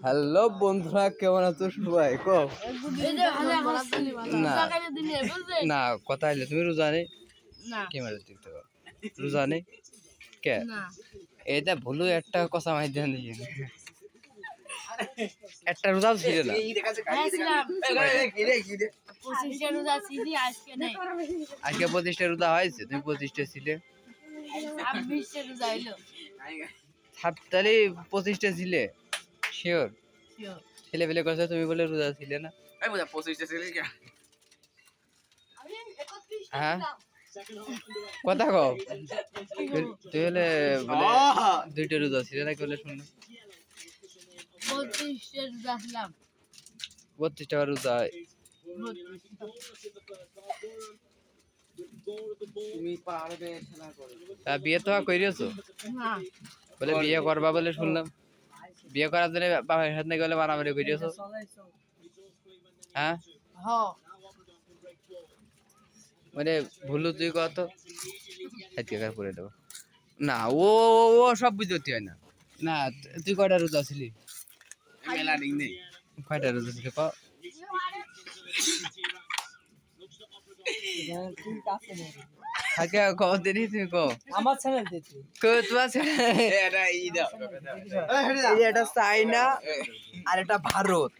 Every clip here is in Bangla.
হ্যালো বন্ধুরা, কেমন আছো সবাই? না কথা হইলে তুমি রোজা নেই ক্যামেরা দেখতে পারো, রোজা নেই কে এটা ভুলো একটা কথা মাই দেন একটা রোজাও ছিল না। আজকে 25টা রোজা হয়েছে, তুমি 25টা ছিলে। তাহলে 25টা ছিলে শিওর? ছেলে পেলে কথা তুমি বলে রোজা ছিলে না। হ্যাঁ কথা কও, তুই হলে বলে 2টা রোজা ছিলে নাকি বলে শুনলাম। 32টা রোজা বিয়ে তো করিয়েছো বলে, বিয়ে করবা বলে শুনলাম। বিয়ে করার জন্য বাবার সাথে গেলে মারামারি করিয়েছো? হ্যাঁ মানে ভুলু তুই কত করে দেবো না, ও ও সব বুঝতে হয় না। না তুই কয়টা রোজা ছিলি? কয়টা রোজা ছিলি ক? তুমি আমার চ্যানেল এটা চাইনা আর এটা ভারত।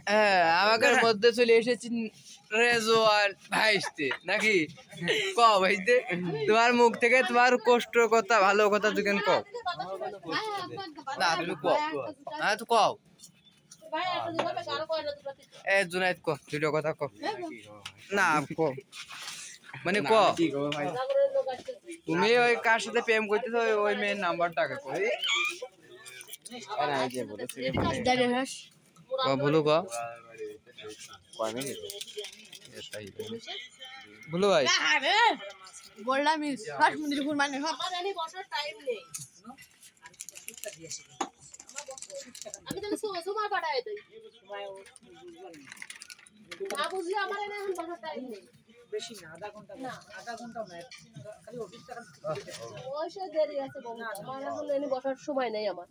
হ্যাঁ আমাদের মধ্যে চলে এসেছি রেজওয়ান ভাইস্তে নাকি ক ভাইস্তে, তোমার মুখ থেকে তোমার কষ্ট কথা ভালো কথা দুকেন কও না, তুমি কও। হ্যাঁ তো কও এ জুনাইদ ক দুটো কথা ক না ক মানে ক তুমি ওই কার সাথে প্রেম করতেছো ওই মেয়ের নাম্বারটা আগে কই বলো ক বলো ভাই বললাম 10 মিনিট ঘুর মানে আমার জানি বসার টাইম নেই। আমি তো সময় কাটাই দেই না বুঝলে আমার এনে এখন বসার টাইম নেই। বেশি না আধা ঘন্টা না খালি অফিস টাকা ওই সে দেরি আছে বলো, আমার এখন এনে বসার সময় নেই আমার।